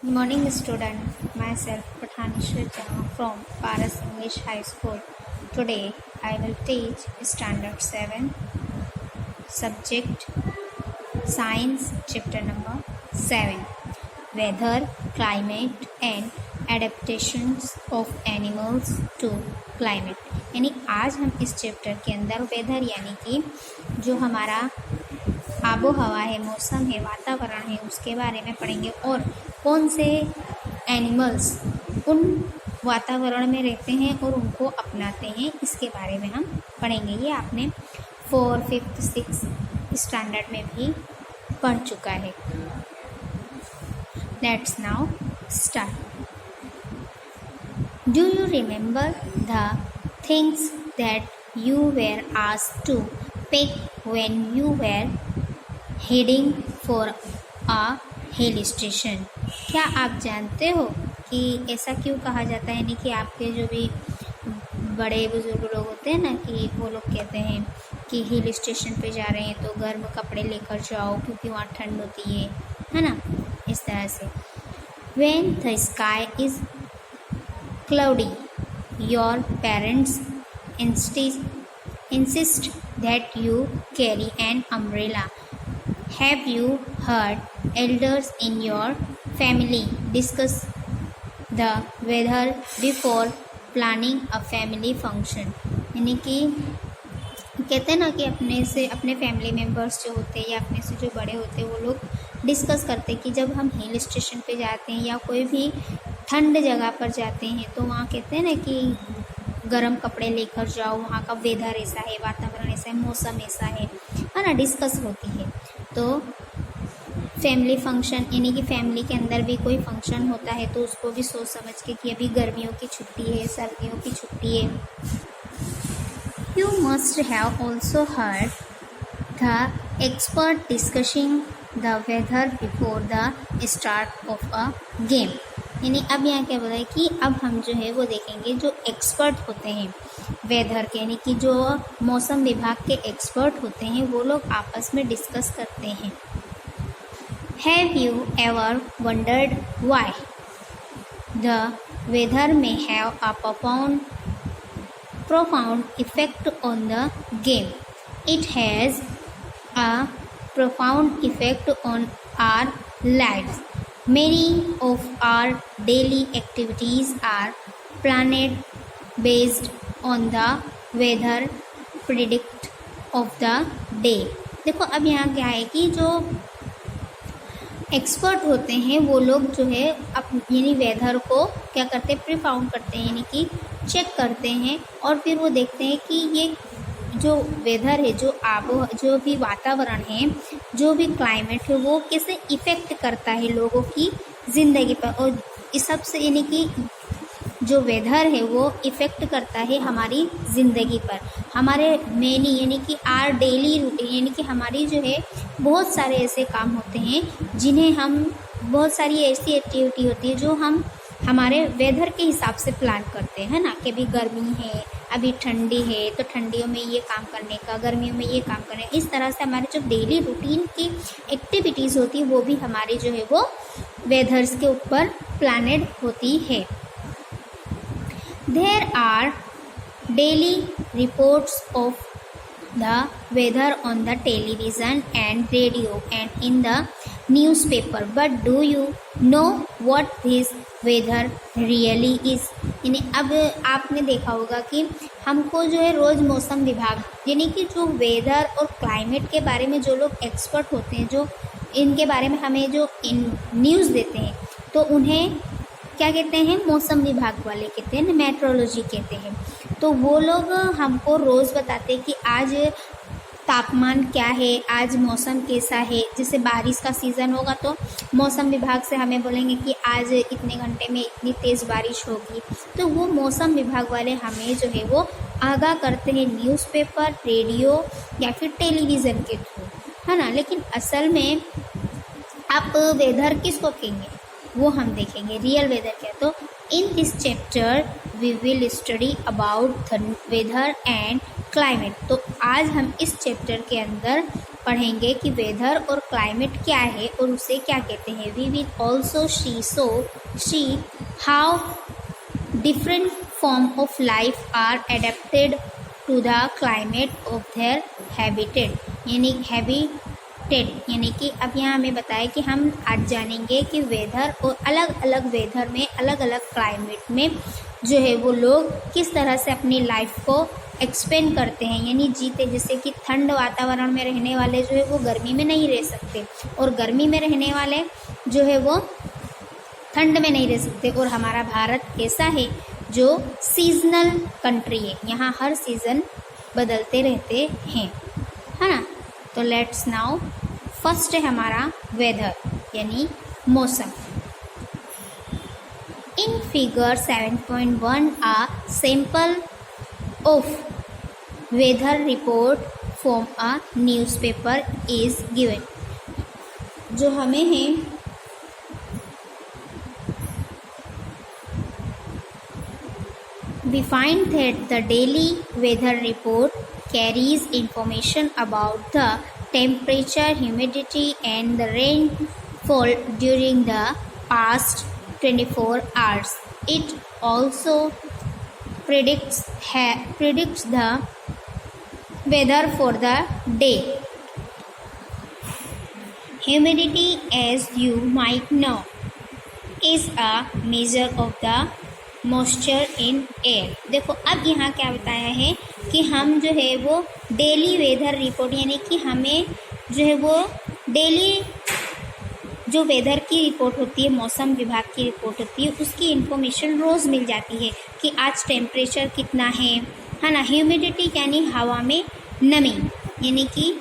Good morning, student. Myself, Pathanishwar Jha from Paras English High School. Today, I will teach Standard 7, Subject Science, Chapter number 7, Weather, Climate and Adaptations of Animals to Climate. यानी आज हम इस chapter के अंदर weather यानी कि जो हमारा आबो हवा है, मौसम है, वातावरण है, उसके बारे में पढ़ेंगे और कौन से एनिमल्स उन वातावरण में रहते हैं और उनको अपनाते हैं, इसके बारे में हम पढ़ेंगे। ये आपने 4th, 5th, 6th स्टैंडर्ड में भी पढ़ चुका है। Let's now start. Do you remember the things that you were asked to pick when you were heading for a hill station? क्या आप जानते हो कि ऐसा क्यों कहा जाता है? यानी कि आपके जो भी बड़े बुजुर्ग लोग होते हैं ना, कि वो लोग कहते हैं कि हिल स्टेशन पे जा रहे हैं तो गर्म कपड़े लेकर जाओ क्योंकि वहाँ ठंड होती है ना, इस तरह से। When the sky is cloudy, your parents insist that you carry an umbrella. Have you heard elders in your family discuss the weather before planning a family function? यानी कि कहते हैं ना कि अपने फैमिली मेम्बर्स जो होते हैं या अपने से जो बड़े होते हैं वो लोग डिस्कस करते हैं कि जब हम हिल स्टेशन पे जाते हैं या कोई भी ठंड जगह पर जाते हैं तो वहाँ कहते हैं ना कि गर्म कपड़े लेकर जाओ, वहाँ का वेदर ऐसा है, वातावरण ऐसा है, मौसम ऐसा है ना, डिस्कस होती है। तो फैमिली फंक्शन यानी कि फैमिली के अंदर भी कोई फंक्शन होता है तो उसको भी सोच समझ के कि अभी गर्मियों की छुट्टी है, सर्दियों की छुट्टी है। You must have also heard the expert discussing the weather before the start of a game. यानी अब यहाँ क्या बोला है कि अब हम जो है वो देखेंगे जो एक्सपर्ट होते हैं वेदर के, यानी कि जो मौसम विभाग के एक्सपर्ट होते हैं वो लोग आपस में डिस्कस करते हैं। Have you ever wondered why the weather may have a profound effect on the game? It has a profound effect on our lives. Many of our daily activities are planned based on the weather predict of the day. देखो अब यहाँ क्या है कि जो expert होते हैं वो लोग जो है यानी वेदर को क्या करते हैं, प्रिफाउंड करते हैं, यानी कि चेक करते हैं और फिर वो देखते हैं कि ये जो वेदर है, जो भी वातावरण है, जो भी क्लाइमेट है, वो कैसे इफ़ेक्ट करता है लोगों की ज़िंदगी पर। और इस सब से यानी कि जो वेदर है वो इफ़ेक्ट करता है हमारी ज़िंदगी पर, हमारे मेनी यानी कि आर डेली रूटीन, यानी कि हमारी जो है बहुत सारे ऐसे काम होते हैं जिन्हें हम, बहुत सारी ऐसी एक्टिविटी होती है जो हम हमारे वेदर के हिसाब से प्लान करते हैं ना, कि अभी गर्मी है, अभी ठंडी है तो ठंडियों में ये काम करने का, गर्मियों में ये काम करने का। इस तरह से हमारे जो डेली रूटीन की एक्टिविटीज़ होती है वो भी हमारी जो है वो वेदर्स के ऊपर प्लानेड होती है। There are daily reports of the weather on the television and radio and in the newspaper, but do you know what this weather really is? यानी अब आपने देखा होगा कि हमको जो है रोज़ मौसम विभाग यानी कि जो वेदर और क्लाइमेट के बारे में जो लोग एक्सपर्ट होते हैं, जो इनके बारे में हमें जो न्यूज़ देते हैं, तो उन्हें क्या कहते हैं, मौसम विभाग वाले कहते हैं, मेट्रोलॉजी कहते हैं। तो वो लोग हमको रोज़ बताते हैं कि आज तापमान क्या है, आज मौसम कैसा है। जैसे बारिश का सीज़न होगा तो मौसम विभाग से हमें बोलेंगे कि आज इतने घंटे में इतनी तेज़ बारिश होगी, तो वो मौसम विभाग वाले हमें जो है वो आगाह करते हैं न्यूज़पेपर, रेडियो या फिर टेलीविज़न के थ्रू, है ना। लेकिन असल में आप वेदर किसको कहेंगे वो हम देखेंगे, रियल वेदर क्या। तो in this chapter we will study about the weather and climate. तो आज हम इस चैप्टर के अंदर पढ़ेंगे कि वेदर और क्लाइमेट क्या है और उसे क्या कहते हैं। We will also see how different form of life are adapted to the climate of their habitat यानी कि अब यहाँ हमें बताया कि हम आज जानेंगे कि वेदर और अलग अलग वेदर में अलग अलग क्लाइमेट में जो है वो लोग किस तरह से अपनी लाइफ को एक्सपेंड करते हैं, यानी जीते। जैसे कि ठंड वातावरण में रहने वाले जो है वो गर्मी में नहीं रह सकते और गर्मी में रहने वाले जो है वो ठंड में नहीं रह सकते। और हमारा भारत ऐसा है जो सीजनल कंट्री है, यहाँ हर सीज़न बदलते रहते हैं, है ना। तो लेट्स नाउ फर्स्ट है हमारा वेदर यानी मौसम। In figure 7.1 a sample of weather report from a newspaper is given. जो हमें है we find that the daily weather report carries information about the temperature, humidity and the rainfall during the past 24 hours. It also predicts the weather for the day. Humidity, as you might know, is a measure of the moisture in air. देखो अब यहाँ क्या बताया है कि हम जो है वो डेली वेदर रिपोर्ट यानी कि हमें जो है वो डेली जो वेदर की रिपोर्ट होती है, मौसम विभाग की रिपोर्ट होती है, उसकी इन्फॉर्मेशन रोज़ मिल जाती है कि आज टेम्परेचर कितना है ना। ह्यूमिडिटी यानी हवा में नमी, यानी कि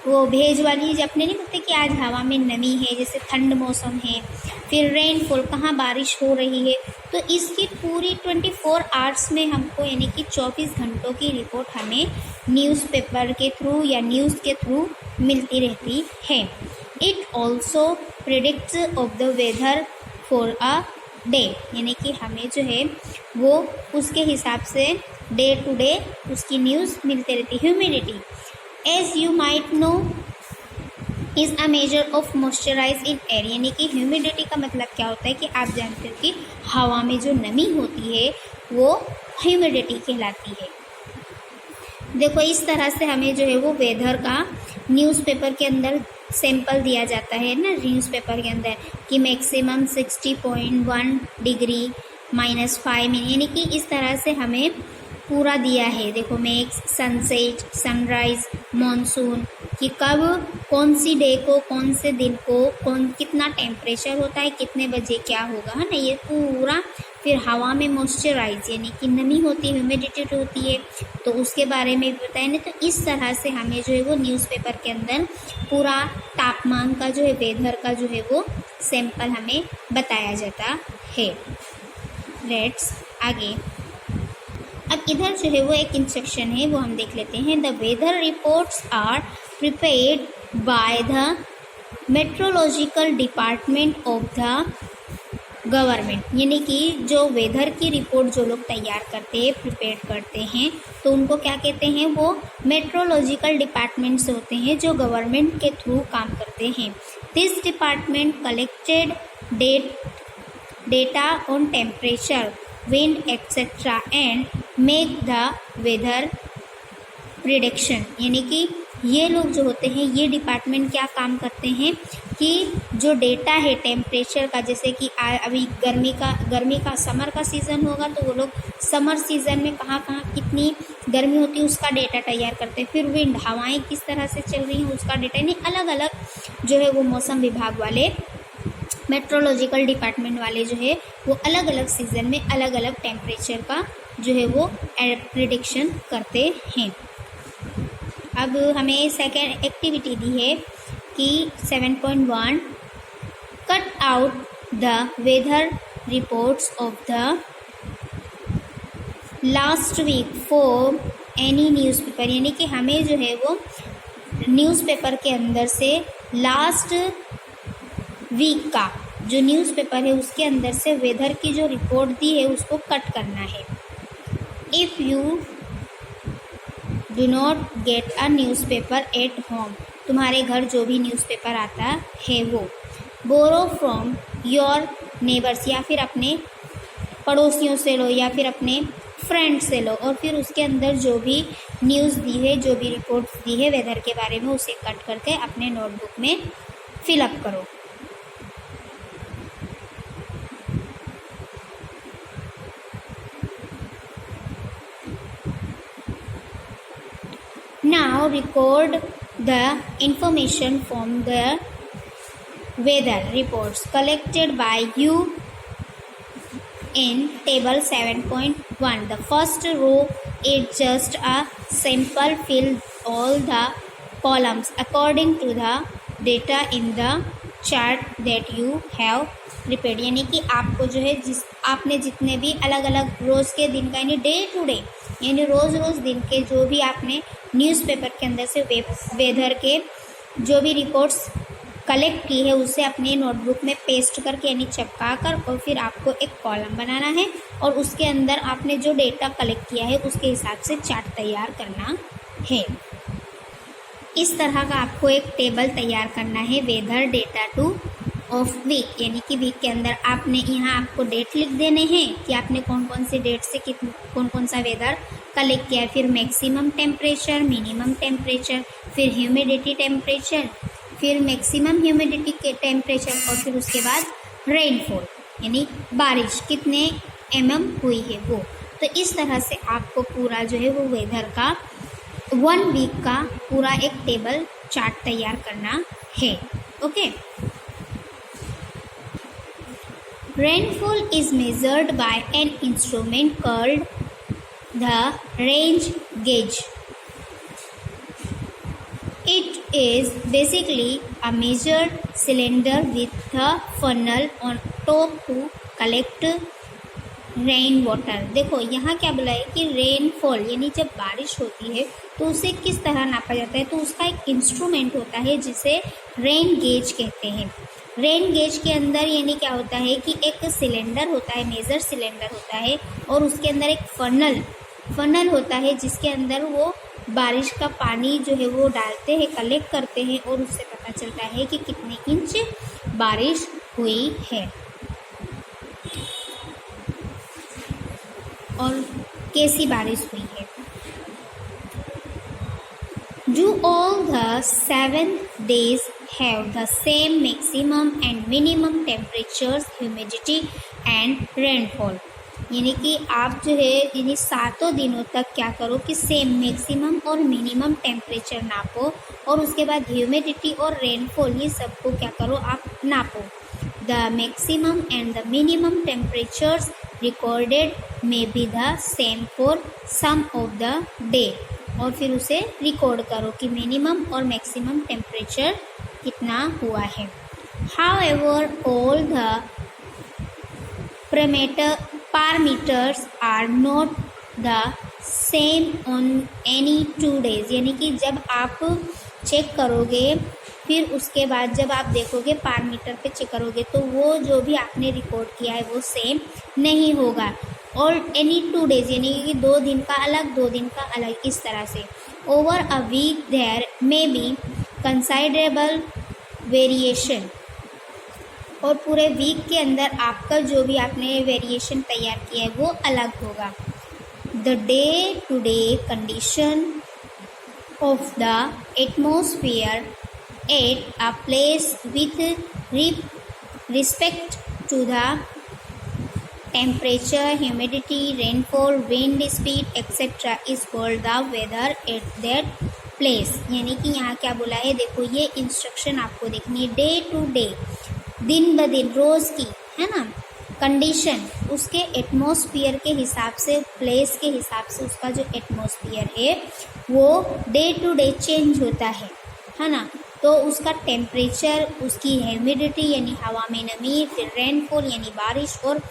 वो भेज वाली जब अपने नहीं बोलते कि आज हवा में नमी है, जैसे ठंड मौसम है। फिर रेनफॉल, कहाँ बारिश हो रही है। तो इसकी पूरी 24 आवर्स में हमको यानी कि 24 घंटों की रिपोर्ट हमें न्यूज़पेपर के थ्रू या न्यूज़ के थ्रू मिलती रहती है। It also predicts of the weather for a day, यानी कि हमें जो है वो उसके हिसाब से डे टू डे उसकी न्यूज़ मिलती रहती। Humidity, as you might know, is a measure of moisturize in air, यानी कि ह्यूमिडिटी का मतलब क्या होता है कि आप जानते हो कि हवा में जो नमी होती है वो ह्यूमिडिटी कहलाती है। देखो इस तरह से हमें जो है वो वेदर का न्यूज़पेपर के अंदर सैंपल दिया जाता है ना, न्यूज़पेपर के अंदर कि मैक्सिमम 60.1 डिग्री -5, यानी कि इस तरह से हमें पूरा दिया है। देखो मेक्स, सनसेट, सनराइज, मॉनसून, कि कब कौन सी डे को, कौन से दिन को कितना टेम्परेचर होता है, कितने बजे क्या होगा, है ना, ये पूरा। फिर हवा में मॉइस्चराइज यानी कि नमी होती है, ह्यूमिडिटी होती है, तो उसके बारे में भी बताया नहीं। तो इस तरह से हमें जो है वो न्यूज़पेपर के अंदर पूरा तापमान का जो है, वेदर का जो है वो सैंपल हमें बताया जाता है। लेट्स आगे, अब इधर जो है वो एक इंस्ट्रक्शन है वो हम देख लेते हैं। The weather reports are prepared by the meteorological department of the government, यानी कि जो वेदर की रिपोर्ट जो लोग तैयार करते हैं, प्रिपेयर करते हैं, तो उनको क्या कहते हैं, वो मेट्रोलॉजिकल डिपार्टमेंट से होते हैं जो गवर्नमेंट के थ्रू काम करते हैं। This department collected data on temperature, wind etc. and make the weather prediction, यानी कि ये लोग जो होते हैं, ये डिपार्टमेंट क्या काम करते हैं कि जो डेटा है टेम्परेचर का, जैसे कि अभी गर्मी का समर का सीज़न होगा तो वो लोग समर सीज़न में कहाँ कितनी गर्मी होती है उसका डेटा तैयार करते हैं। फिर विंड, हवाएं किस तरह से चल रही हैं उसका डेटा, यानी अलग अलग जो है वो मौसम विभाग वाले, मेट्रोलॉजिकल डिपार्टमेंट वाले जो है वो अलग अलग सीज़न में अलग अलग टेम्परेचर का जो है वो प्रिडिक्शन करते हैं। अब हमें सेकेंड एक्टिविटी दी है कि 7.1 cut out the weather reports of the last week for any newspaper, यानी कि हमें जो है वो न्यूज़पेपर के अंदर से लास्ट वीक का जो न्यूज़पेपर है उसके अंदर से वेदर की जो रिपोर्ट दी है उसको कट करना है। If you do not get a newspaper at home, तुम्हारे घर जो भी न्यूज़पेपर आता है वो। बोरो फ्रॉम योर नेबर्स, या फिर अपने पड़ोसियों से लो या फिर अपने फ्रेंड से लो, और फिर उसके अंदर जो भी न्यूज़ दी है, जो भी रिपोर्ट्स दी है वेदर के बारे में, उसे कट करके अपने नोटबुक में फिलअप करो। Now record the information from the weather reports collected by you in table 7.1. The first row is just a sample. Fill all the columns according to the data in the chart that you have prepared. यानी कि आपको जो है आपने जितने भी अलग अलग रोज़ के दिन का, यानी डे टू डे, यानी रोज़ रोज़ दिन के जो भी आपने न्यूज़पेपर के अंदर से वेदर के जो भी रिपोर्ट्स कलेक्ट की है उसे अपने नोटबुक में पेस्ट करके यानी चिपका कर, और फिर आपको एक कॉलम बनाना है और उसके अंदर आपने जो डेटा कलेक्ट किया है उसके हिसाब से चार्ट तैयार करना है। इस तरह का आपको एक टेबल तैयार करना है weather data to of week, यानी कि वीक के अंदर आपने यहाँ आपको डेट लिख देने हैं कि आपने कौन कौन से डेट से कौन कौन सा वेदर कलेक्ट किया है, फिर मैक्सिमम टेम्परेचर, मिनिमम टेम्परेचर, फिर ह्यूमिडिटी टेम्परेचर, फिर मैक्सिमम ह्यूमिडिटी के टेम्परेचर, और फिर उसके बाद रेनफॉल यानी बारिश कितने हुई है वो। तो इस तरह से आपको पूरा जो है वो वेदर का 1 वीक का पूरा एक टेबल चार्ट तैयार करना है। Okay. Rainfall is measured by an instrument called the rain gauge. It is basically a measured cylinder with a funnel on top to collect rain water. देखो यहाँ क्या बोला है कि रेनफॉल यानी जब बारिश होती है तो उसे किस तरह नापा जाता है, तो उसका एक इंस्ट्रूमेंट होता है जिसे रेन गेज कहते हैं। रेन गेज के अंदर यानी क्या होता है कि एक सिलेंडर होता है, मेजर सिलेंडर होता है, और उसके अंदर एक फनल होता है जिसके अंदर वो बारिश का पानी जो है वो डालते हैं, कलेक्ट करते हैं, और उससे पता चलता है कि कितने इंच बारिश हुई है और कैसी बारिश हुई है। Do all the 7 days have the same maximum and minimum temperatures, humidity and rainfall? यानी कि आप जो है यानी 7 दिनों तक क्या करो कि सेम मैक्सिमम और मिनिमम टेम्परेचर नापो, और उसके बाद ह्यूमिडिटी और रेनफॉल ये सबको क्या करो आप नापो। The maximum and the minimum temperatures recorded may be the same for some of the day, और फिर उसे रिकॉर्ड करो कि मिनिमम और मैक्सिमम टेम्परेचर कितना हुआ है। However, all the parameters are not the same on any 2 days, यानी कि जब आप चेक करोगे फिर उसके बाद जब आप देखोगे पैरामीटर पे चेक करोगे तो वो जो भी आपने रिकॉर्ड किया है वो सेम नहीं होगा। और एनी 2 डेज यानी कि 2 दिन का अलग 2 दिन का अलग, इस तरह से over a week there may be considerable variation, और पूरे वीक के अंदर आपका जो भी आपने वेरिएशन तैयार किया है वो अलग होगा। The day to day condition of the atmosphere at a place with respect to the temperature, humidity, rainfall, wind speed, etc. is called the weather at that place। यानी कि यहाँ क्या बोला है, देखो ये इंस्ट्रक्शन आपको देखनी है। डे टू डे, दिन ब दिन, रोज़ की, है ना, कंडीशन उसके एटमॉस्फियर के हिसाब से, प्लेस के हिसाब से उसका जो एटमॉस्फियर है वो डे टू डे चेंज होता है ना। तो उसका टेम्परेचर, उसकी ह्यूमिडिटी यानी हवा में नमी, फिर रेनफॉल यानी बारिश, और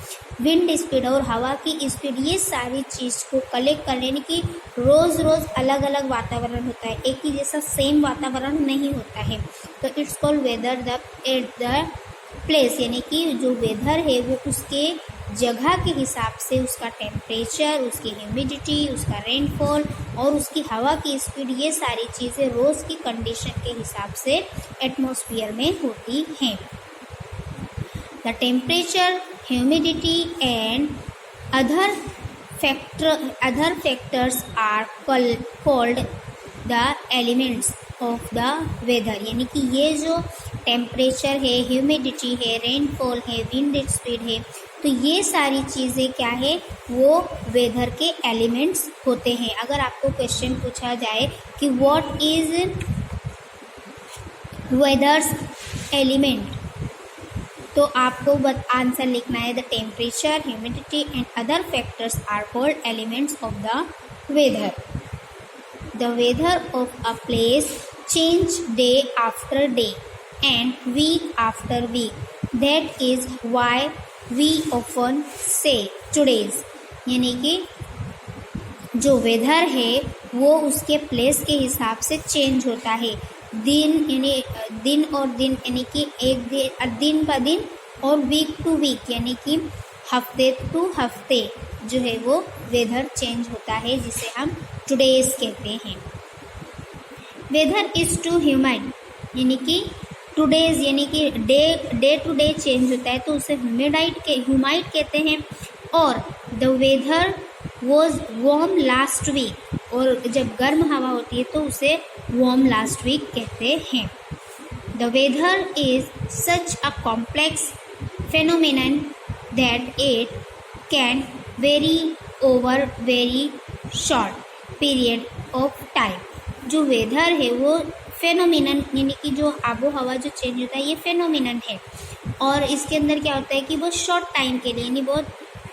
विंड स्पीड और हवा की स्पीड, ये सारी चीज़ को कलेक्ट कर लेने की रोज़ रोज़ अलग अलग वातावरण होता है, एक ही जैसा सेम वातावरण नहीं होता है। तो it's called whether the at the place यानी कि जो वेदर है वो उसके जगह के हिसाब से उसका टेम्परेचर, उसकी ह्यूमिडिटी, उसका रेनफॉल और उसकी हवा की स्पीड, ये सारी चीज़ें रोज़ की कंडीशन के हिसाब से एटमॉस्फेयर में होती हैं। The temperature, humidity and other factors are called the elements of the weather. यानी कि ये जो टेम्परेचर है, ह्यूमिडिटी है, रेनफॉल है, विंड स्पीड है, तो ये सारी चीज़ें क्या है, वो वेदर के एलिमेंट्स होते हैं। अगर आपको क्वेश्चन पूछा जाए कि व्हाट इज वेदर्स एलिमेंट, तो आपको आंसर लिखना है the temperature, humidity and other factors are called elements of the weather. The weather of a place change day after day and week after week. That is why we often say today's, यानी कि जो weather है वो उसके place के हिसाब से change होता है। दिन यानी दिन और दिन, यानी कि एक दिन ब दिन, और वीक टू वीक यानी कि हफ्ते टू हफ्ते जो है वो वेदर चेंज होता है, जिसे हम टुडेज कहते हैं। वेदर इज टू ह्यूमिड, यानी कि टुडेज यानी कि डे टू डे चेंज होता है, तो उसे ह्यूमाइड कहते हैं। और the weather was warm last week, और जब गर्म हवा होती है तो उसे वार्म लास्ट वीक कहते हैं। The weather is such a complex phenomenon that it can vary over very short period of time. जो वेदर है वो फेनोमिनन, यानी कि जो आबो हवा जो चेंज होता है, ये फेनोमिनन है, और इसके अंदर क्या होता है कि बहुत शॉर्ट टाइम के लिए, यानी बहुत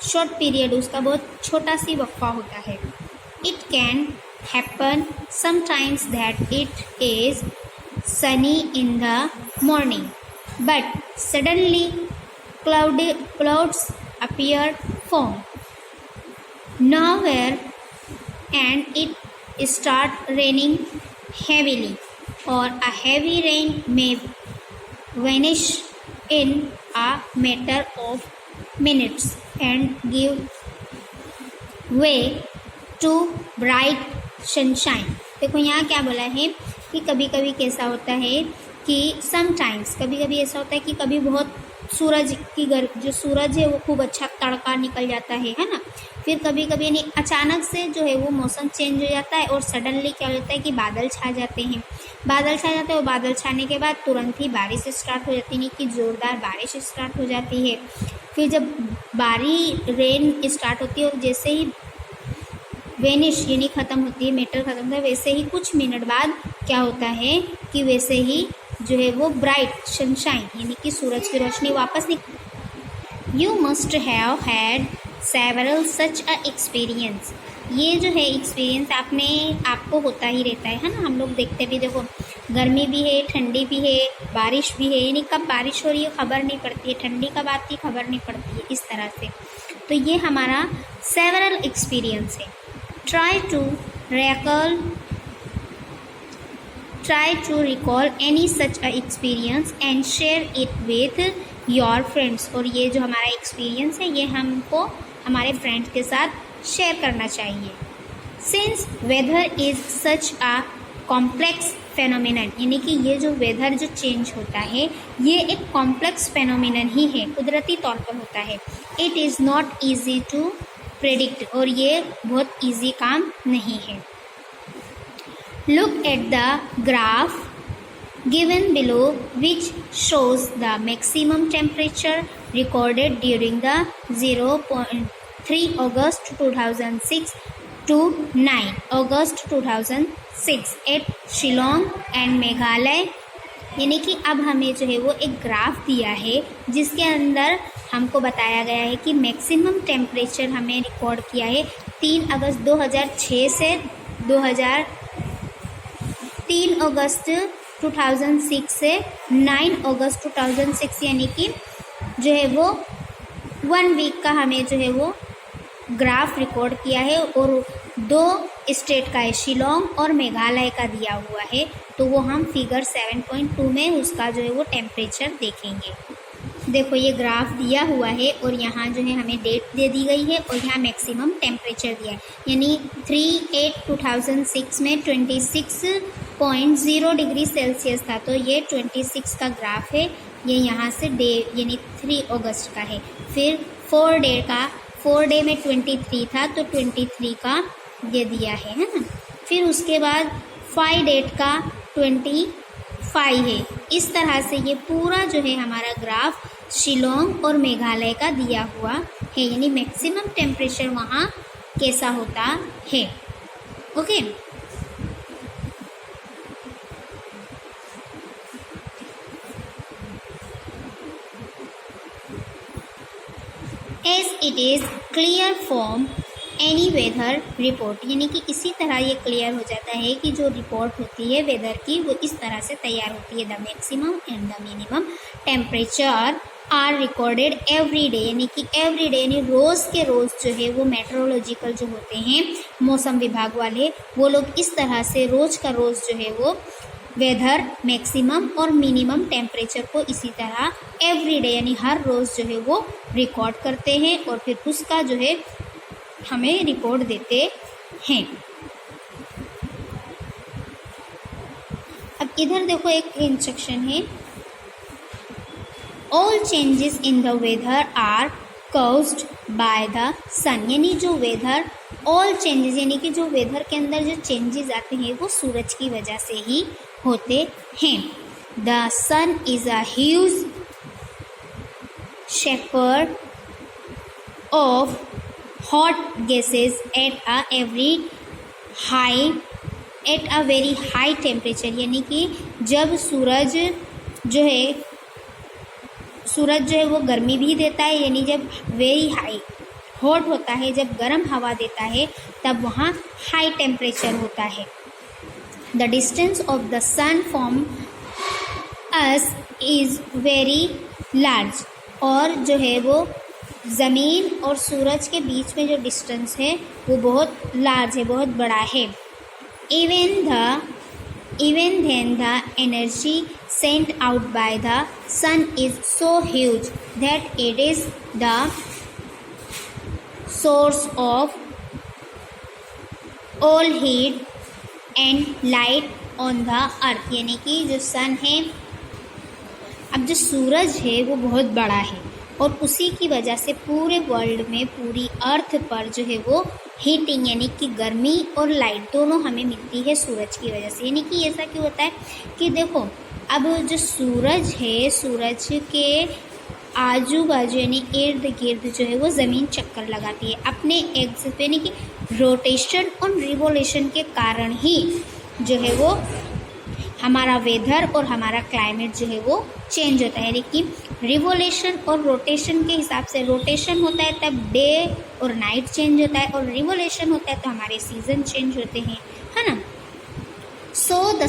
शॉर्ट पीरियड, उसका बहुत छोटा सी वक्फा होता है। It can happen sometimes that it is Sunny in the morning but suddenly clouds appear form nowhere and it start raining heavily, or a heavy rain may vanish in a matter of minutes and give way to bright sunshine। देखो यहाँ क्या बोला है कि कभी कभी कैसा होता है कि समटाइम्स, कभी कभी ऐसा होता है कि कभी बहुत सूरज की जो सूरज है वो खूब अच्छा तड़का निकल जाता है ना। फिर कभी कभी यानी अचानक से जो है वो मौसम चेंज हो जाता है, और सडनली क्या हो जाता है कि बादल छा जाते हैं। बादल छा जाते हैं और बादल छाने के बाद तुरंत ही बारिश स्टार्ट हो जाती है, कि जोरदार बारिश स्टार्ट हो जाती है। फिर जब रेन स्टार्ट होती है और जैसे ही वेनिश यानी ख़त्म होती है, मेटर ख़त्म होता है, वैसे ही कुछ मिनट बाद क्या होता है कि वैसे ही जो है वो ब्राइट सनशाइन यानी कि सूरज की रोशनी वापस निकल। You must have had several such a experience. ये जो है एक्सपीरियंस आपको होता ही रहता है ना। हम लोग देखते भी, देखो गर्मी भी है, ठंडी भी है, बारिश भी है, यानी कब बारिश हो रही है खबर नहीं पड़ती है, ठंडी कब आती है खबर नहीं पड़ती है, इस तरह से। तो ये हमारा सेवरल एक्सपीरियंस है। Try to recall any such a experience and share it with your friends. और ये जो हमारा एक्सपीरियंस है ये हमको हमारे फ्रेंड्स के साथ शेयर करना चाहिए। Since weather is such a complex phenomenon, यानी कि ये जो वेदर जो चेंज होता है ये एक कॉम्प्लेक्स फेनोमिनन ही है, कुदरती तौर पर होता है। It is not easy to predict, और ये बहुत ईजी काम नहीं है। Look at the graph given below which shows the maximum temperature recorded during the 3 August 2006 to 9 August 2006 at Shillong and Meghalaya। यानी कि अब हमें जो है वो एक ग्राफ दिया है जिसके अंदर हमको बताया गया है कि मैक्सिमम टेम्परेचर हमें रिकॉर्ड किया है 3 अगस्त 2006 से 3 अगस्त 2006 से 9 अगस्त 2006, यानी कि जो है वो 1 वीक का हमें जो है वो ग्राफ रिकॉर्ड किया है, और 2 स्टेट का है, शिलोंग और मेघालय का दिया हुआ है। तो वो हम फिगर 7.2 में उसका जो है वो टेम्परेचर देखेंगे। देखो ये ग्राफ दिया हुआ है और यहाँ जो है हमें डेट दे दी गई है और यहाँ मैक्सिमम टेम्परेचर दिया है, यानी 3/8/2006 में 26.0 डिग्री सेल्सियस था। तो ये 26 का ग्राफ है, ये यहाँ से डे यानी 3 अगस्त का है। फिर 4 डे में 23 था, तो 23 का ये दिया है ना। फिर उसके बाद 5 डेट का 25 है। इस तरह से ये पूरा जो है हमारा ग्राफ शिलोंग और मेघालय का दिया हुआ है, यानी मैक्सिमम टेम्परेचर वहाँ कैसा होता है। Okay, as it is clear from any weather report, यानी कि इसी तरह ये क्लियर हो जाता है कि जो रिपोर्ट होती है वेदर की वो इस तरह से तैयार होती है। The maximum and the minimum temperature are recorded every day, यानी कि एवरी डे यानी रोज़ के रोज़ जो है वो मेट्रोलॉजिकल जो होते हैं मौसम विभाग वाले, वो लोग इस तरह से रोज़ का रोज़ जो है वो वेदर मैक्सिमम और मिनिमम टेम्परेचर को इसी तरह एवरी डे यानी हर रोज़ जो है वो रिकॉर्ड करते हैं और फिर उसका जो है हमें रिपोर्ट देते हैं। अब इधर देखो एक इंस्ट्रक्शन है, all changes in the weather are caused by the sun, यानी जो वेदर ऑल चेंजेस यानी कि जो वेदर के अंदर जो चेंजेस आते हैं वो सूरज की वजह से ही होते हैं। The sun is a huge sphere of hot gases at a very high temperature, यानी कि जब सूरज जो है वो गर्मी भी देता है, यानी जब वेरी हाई हॉट होता है, जब गर्म हवा देता है तब वहाँ हाई टेम्परेचर होता है। The distance of the sun from us is very large, और जो है वो ज़मीन और सूरज के बीच में जो डिस्टेंस है वो बहुत लार्ज है, बहुत बड़ा है। Even then the energy sent out by the sun is so huge that it is the source of all heat and light on the earth, यानी कि जो सन है, अब जो सूरज है वो बहुत बड़ा है और उसी की वजह से पूरे वर्ल्ड में पूरी अर्थ पर जो है वो हीटिंग यानी कि गर्मी और लाइट दोनों हमें मिलती है सूरज की वजह से। यानी कि ऐसा क्यों होता है कि देखो अब जो सूरज है, सूरज के आजू बाजू यानी इर्द गिर्द जो है वो ज़मीन चक्कर लगाती है अपने एक्स पे, यानी कि रोटेशन और रिवोल्यूशन के कारण ही जो है वो हमारा वेदर और हमारा क्लाइमेट जो है वो चेंज होता है। लेकिन रिवोल्यूशन और रोटेशन के हिसाब से, रोटेशन होता है तब डे और नाइट चेंज होता है और रिवोल्यूशन होता है तो हमारे सीजन चेंज होते हैं, है ना। So the